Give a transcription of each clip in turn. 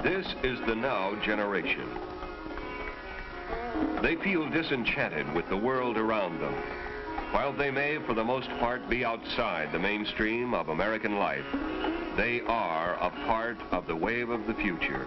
This is the now generation. They feel disenchanted with the world around them. While they may, for the most part, be outside the mainstream of American life, they are a part of the wave of the future.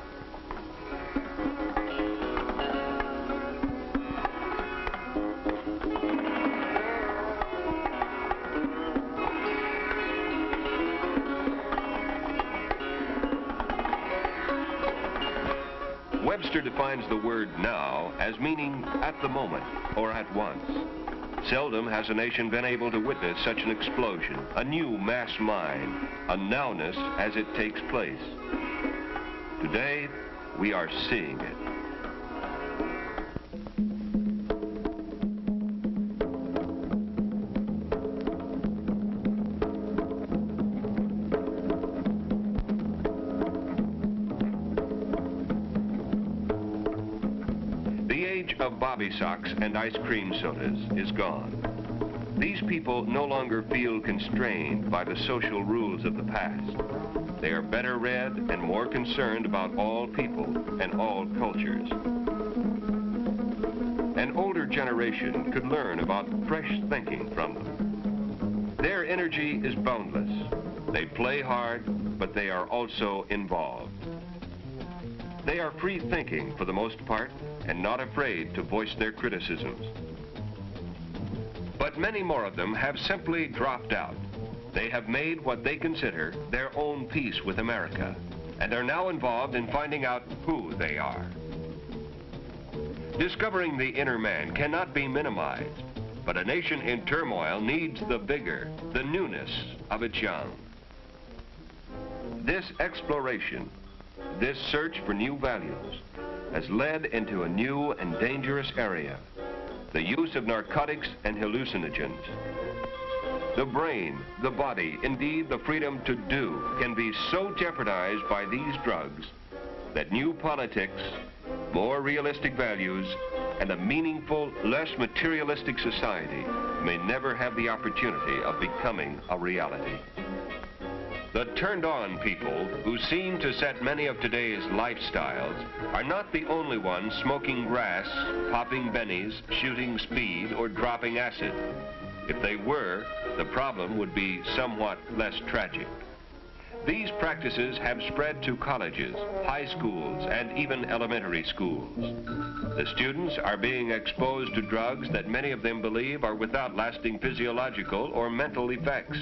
Webster defines the word now as meaning at the moment or at once. Seldom has a nation been able to witness such an explosion, a new mass mind, a nowness as it takes place. Today, we are seeing it. Of bobby socks and ice cream sodas is gone. These people no longer feel constrained by the social rules of the past. They are better read and more concerned about all people and all cultures. An older generation could learn about fresh thinking from them. Their energy is boundless. They play hard, but they are also involved. They are free thinking for the most part, and not afraid to voice their criticisms. But many more of them have simply dropped out. They have made what they consider their own peace with America, and are now involved in finding out who they are. Discovering the inner man cannot be minimized, but a nation in turmoil needs the vigor, the newness of its young. This exploration, this search for new values, has led into a new and dangerous area, the use of narcotics and hallucinogens. The brain, the body, indeed the freedom to do, can be so jeopardized by these drugs that new politics, more realistic values, and a meaningful, less materialistic society may never have the opportunity of becoming a reality. The turned-on people, who seem to set many of today's lifestyles, are not the only ones smoking grass, popping bennies, shooting speed, or dropping acid. If they were, the problem would be somewhat less tragic. These practices have spread to colleges, high schools, and even elementary schools. The students are being exposed to drugs that many of them believe are without lasting physiological or mental effects.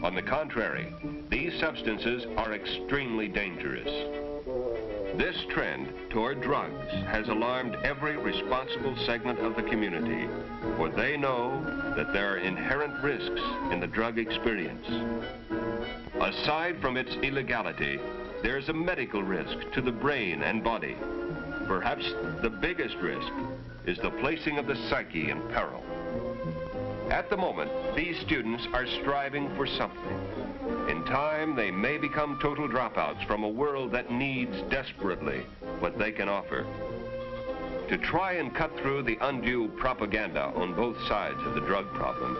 On the contrary, these substances are extremely dangerous. This trend toward drugs has alarmed every responsible segment of the community, for they know that there are inherent risks in the drug experience. Aside from its illegality, there is a medical risk to the brain and body. Perhaps the biggest risk is the placing of the psyche in peril. At the moment, these students are striving for something. In time, they may become total dropouts from a world that needs desperately what they can offer. To try and cut through the undue propaganda on both sides of the drug problem,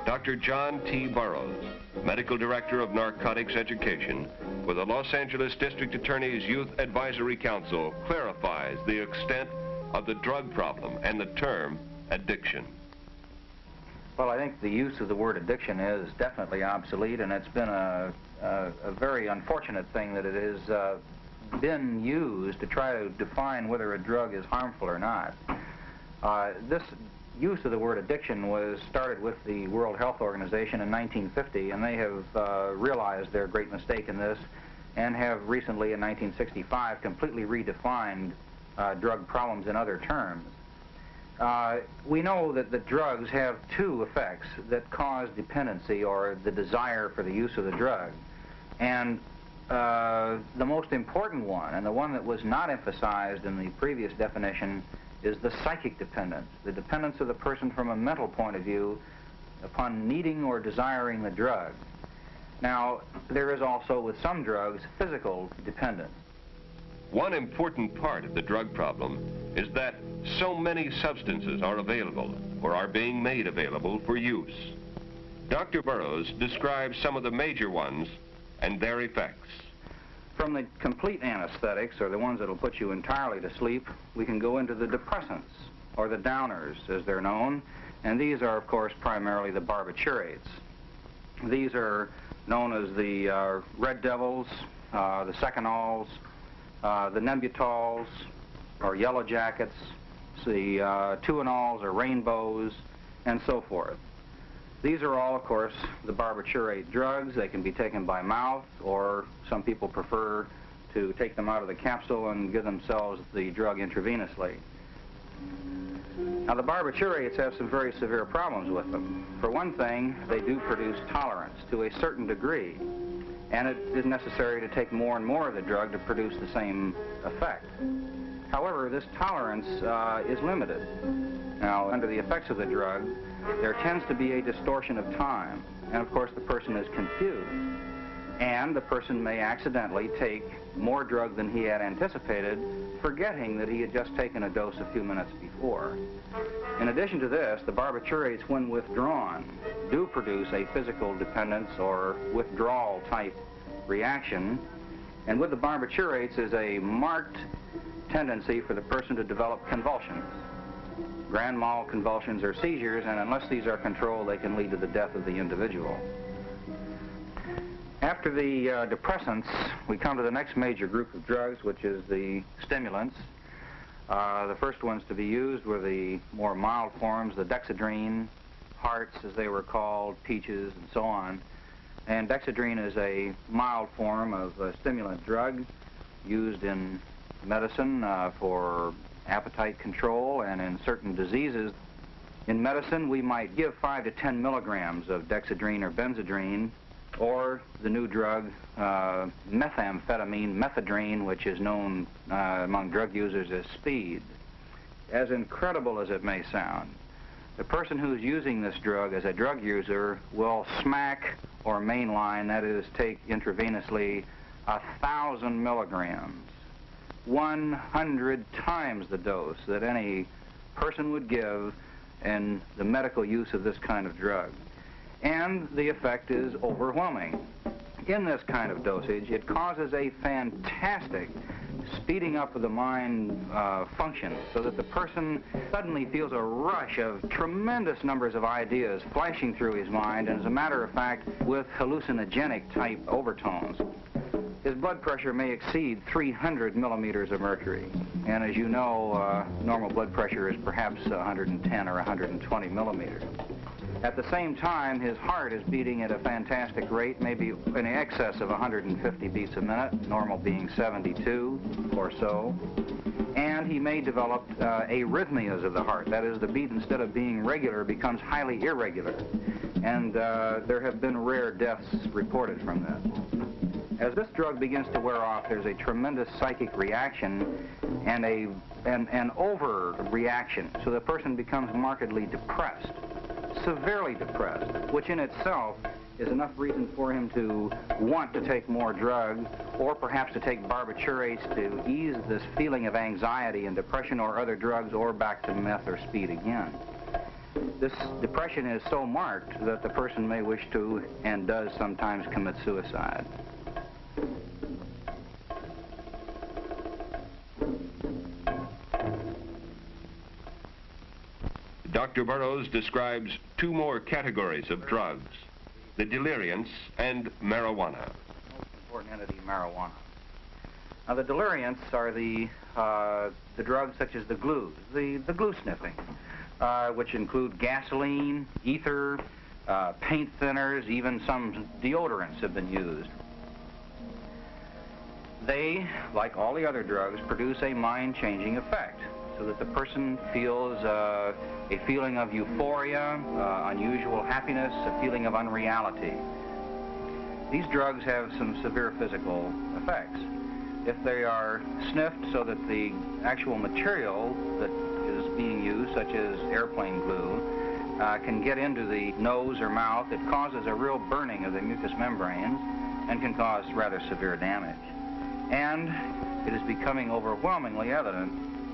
Dr. John T. Burroughs, Medical Director of Narcotics Education with the Los Angeles District Attorney's Youth Advisory Council, clarifies the extent of the drug problem and the term addiction. Well, I think the use of the word addiction is definitely obsolete, and it's been a very unfortunate thing that it has been used to try to define whether a drug is harmful or not. This use of the word addiction was started with the World Health Organization in 1950, and they have realized their great mistake in this, and have recently, in 1965, completely redefined drug problems in other terms. We know that the drugs have two effects that cause dependency, or the desire for the use of the drug. And the most important one, and the one that was not emphasized in the previous definition, is the psychic dependence, the dependence of the person from a mental point of view upon needing or desiring the drug. Now, there is also, with some drugs, physical dependence. One important part of the drug problem is that so many substances are available or are being made available for use. Dr. Burroughs describes some of the major ones and their effects. From the complete anesthetics, or the ones that will put you entirely to sleep, we can go into the depressants, or the downers, as they're known. And these are, of course, primarily the barbiturates. These are known as the Red Devils, the Secanols, the Nembutols, or Yellow Jackets, the Tuanols, or Rainbows, and so forth. These are all, of course, the barbiturate drugs. They can be taken by mouth, or some people prefer to take them out of the capsule and give themselves the drug intravenously. Now, the barbiturates have some very severe problems with them. For one thing, they do produce tolerance to a certain degree, and it is necessary to take more and more of the drug to produce the same effect. However, this tolerance is limited. Now, under the effects of the drug, there tends to be a distortion of time, and of course the person is confused, and the person may accidentally take more drug than he had anticipated, forgetting that he had just taken a dose a few minutes before. In addition to this, the barbiturates, when withdrawn, do produce a physical dependence or withdrawal type reaction, and with the barbiturates is a marked tendency for the person to develop convulsions. Grand mal convulsions or seizures, and unless these are controlled, they can lead to the death of the individual. After the depressants, we come to the next major group of drugs, which is the stimulants. The first ones to be used were the more mild forms, the dexedrine, hearts as they were called, peaches, and so on. And dexedrine is a mild form of a stimulant drug used in medicine for appetite control and in certain diseases. In medicine, we might give 5 to 10 milligrams of dexedrine or benzedrine, or the new drug methamphetamine, methadrine, which is known among drug users as speed. As incredible as it may sound, the person who's using this drug as a drug user will smack or mainline, that is, take intravenously 1,000 milligrams. 100 times the dose that any person would give in the medical use of this kind of drug. And the effect is overwhelming. In this kind of dosage, it causes a fantastic speeding up of the mind function, so that the person suddenly feels a rush of tremendous numbers of ideas flashing through his mind, and as a matter of fact, with hallucinogenic type overtones. His blood pressure may exceed 300 millimeters of mercury. And as you know, normal blood pressure is perhaps 110 or 120 millimeters. At the same time, his heart is beating at a fantastic rate, maybe in excess of 150 beats a minute, normal being 72 or so. And he may develop arrhythmias of the heart. That is, the beat, instead of being regular, becomes highly irregular. And there have been rare deaths reported from that. As this drug begins to wear off, there's a tremendous psychic reaction and an overreaction, so the person becomes markedly depressed, severely depressed, which in itself is enough reason for him to want to take more drug, or perhaps to take barbiturates to ease this feeling of anxiety and depression, or other drugs, or back to meth or speed again. This depression is so marked that the person may wish to, and does sometimes, commit suicide. Dr. Burroughs describes 2 more categories of drugs, the deliriants and marijuana. Most important entity, marijuana. Now, the deliriants are the drugs such as the glues, the glue sniffing, which include gasoline, ether, paint thinners, even some deodorants have been used. They, like all the other drugs, produce a mind-changing effect, so that the person feels a feeling of euphoria, unusual happiness, a feeling of unreality. These drugs have some severe physical effects. If they are sniffed so that the actual material that is being used, such as airplane glue, can get into the nose or mouth, it causes a real burning of the mucous membranes and can cause rather severe damage. And it is becoming overwhelmingly evident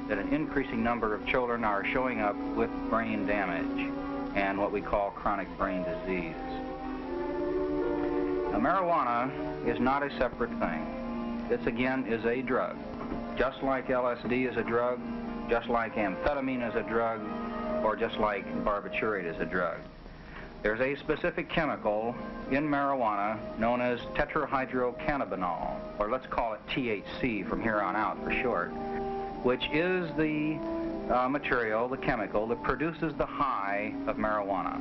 that an increasing number of children are showing up with brain damage and what we call chronic brain disease. Now, marijuana is not a separate thing. this again is a drug. Just like LSD is a drug, just like amphetamine is a drug, or just like barbiturate is a drug. There's a specific chemical in marijuana known as tetrahydrocannabinol, or let's call it THC from here on out for short, which is the material, the chemical, that produces the high of marijuana.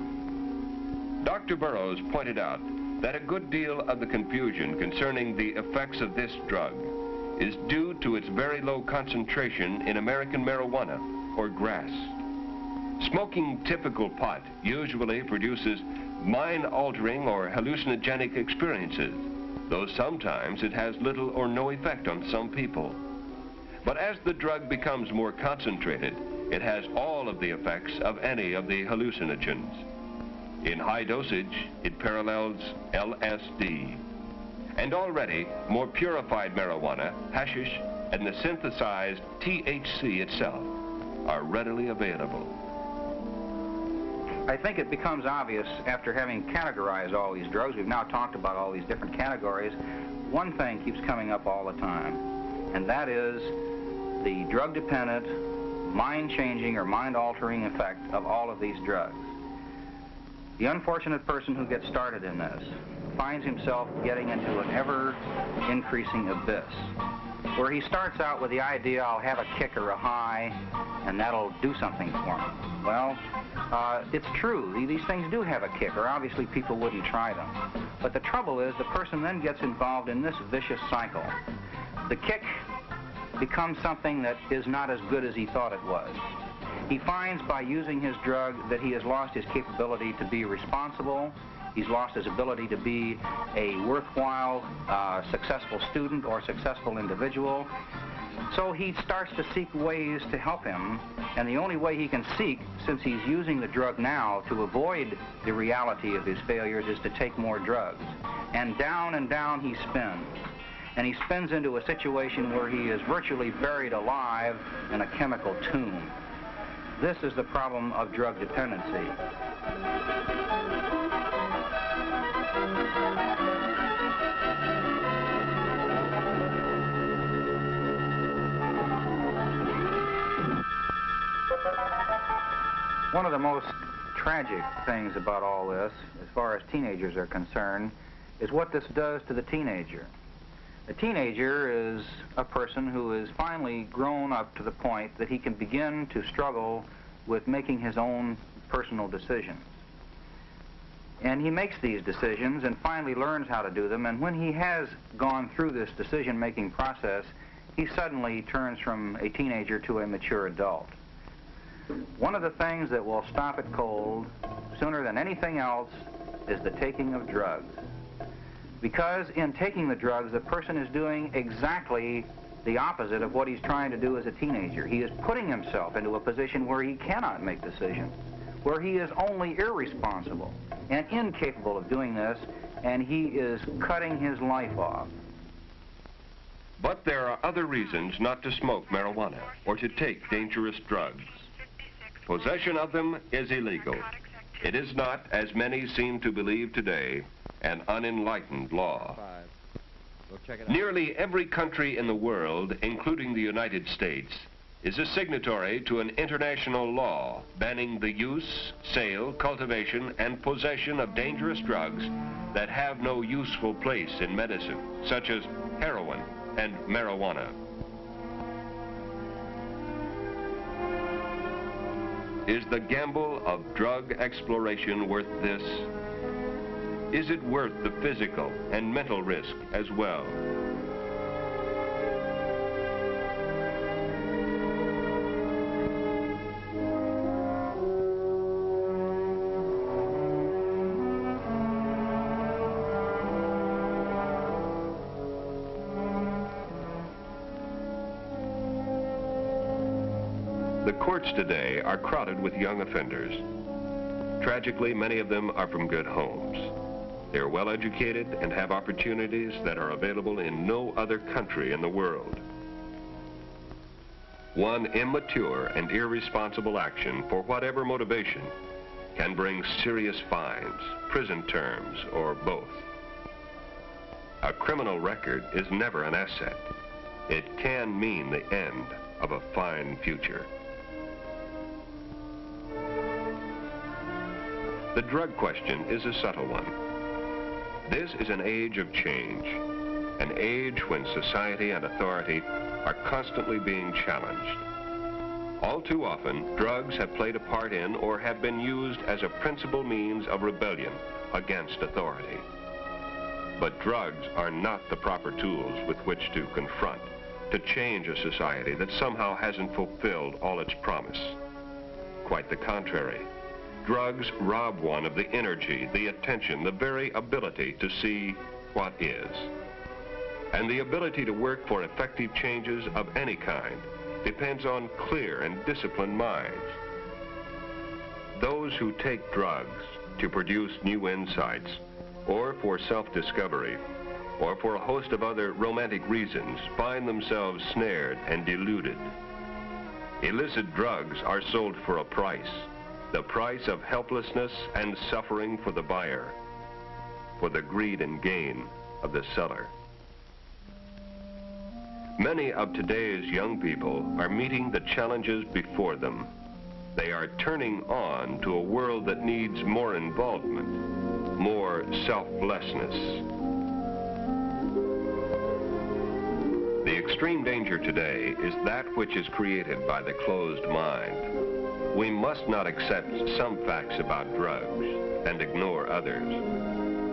Dr. Burroughs pointed out that a good deal of the confusion concerning the effects of this drug is due to its very low concentration in American marijuana, or grass. Smoking typical pot usually produces mind-altering or hallucinogenic experiences, though sometimes it has little or no effect on some people. But as the drug becomes more concentrated, it has all of the effects of any of the hallucinogens. In high dosage, it parallels LSD. And already, more purified marijuana, hashish, and the synthesized THC itself are readily available. I think it becomes obvious after having categorized all these drugs, we've now talked about all these different categories, one thing keeps coming up all the time, and that is the drug-dependent, mind-changing or mind-altering effect of all of these drugs. The unfortunate person who gets started in this finds himself getting into an ever-increasing abyss, where he starts out with the idea, I'll have a kick or a high, and that'll do something for me. Well, it's true. These things do have a kick, or obviously people wouldn't try them. But the trouble is the person then gets involved in this vicious cycle. The kick becomes something that is not as good as he thought it was. He finds by using his drug that he has lost his capability to be responsible. He's lost his ability to be a worthwhile, successful student or successful individual. So he starts to seek ways to help him, and the only way he can seek, since he's using the drug now to avoid the reality of his failures, is to take more drugs. And down he spins. And he spins into a situation where he is virtually buried alive in a chemical tomb. This is the problem of drug dependency. One of the most tragic things about all this, as far as teenagers are concerned, is what this does to the teenager. A teenager is a person who is finally grown up to the point that he can begin to struggle with making his own personal decisions. And he makes these decisions and finally learns how to do them, and when he has gone through this decision-making process, he suddenly turns from a teenager to a mature adult. One of the things that will stop it cold sooner than anything else is the taking of drugs. Because in taking the drugs, the person is doing exactly the opposite of what he's trying to do as a teenager. He is putting himself into a position where he cannot make decisions, where he is only irresponsible and incapable of doing this, and he is cutting his life off. But there are other reasons not to smoke marijuana or to take dangerous drugs. Possession of them is illegal. It is not, as many seem to believe today, an unenlightened law. Nearly every country in the world, including the United States, is a signatory to an international law banning the use, sale, cultivation, and possession of dangerous drugs that have no useful place in medicine, such as heroin and marijuana. Is the gamble of drug exploration worth this? Is it worth the physical and mental risk as well? The courts today are crowded with young offenders. Tragically, many of them are from good homes. They are well educated and have opportunities that are available in no other country in the world. One immature and irresponsible action, for whatever motivation, can bring serious fines, prison terms, or both. A criminal record is never an asset. It can mean the end of a fine future. The drug question is a subtle one. This is an age of change, an age when society and authority are constantly being challenged. All too often, drugs have played a part in or have been used as a principal means of rebellion against authority. But drugs are not the proper tools with which to confront, to change a society that somehow hasn't fulfilled all its promise. Quite the contrary. Drugs rob one of the energy, the attention, the very ability to see what is. And the ability to work for effective changes of any kind depends on clear and disciplined minds. Those who take drugs to produce new insights, or for self-discovery, or for a host of other romantic reasons, find themselves snared and deluded. Illicit drugs are sold for a price, the price of helplessness and suffering for the buyer, for the greed and gain of the seller. Many of today's young people are meeting the challenges before them. They are turning on to a world that needs more involvement, more selflessness. The extreme danger today is that which is created by the closed mind. We must not accept some facts about drugs and ignore others.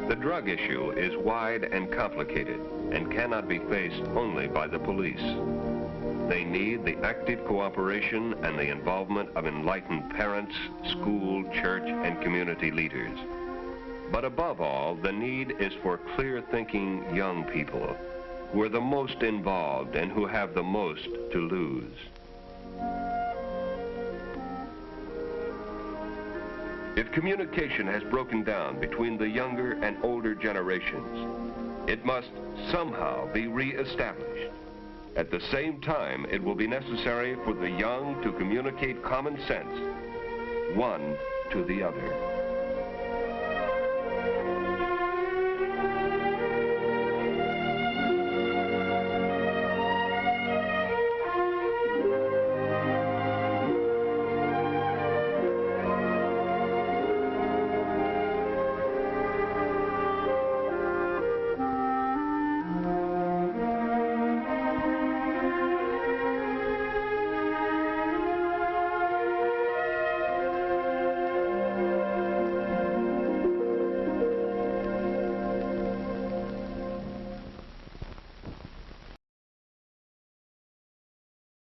The drug issue is wide and complicated and cannot be faced only by the police. They need the active cooperation and the involvement of enlightened parents, school, church, and community leaders. But above all, the need is for clear-thinking young people who are the most involved and who have the most to lose. If communication has broken down between the younger and older generations, it must somehow be re-established. At the same time, it will be necessary for the young to communicate common sense, one to the other.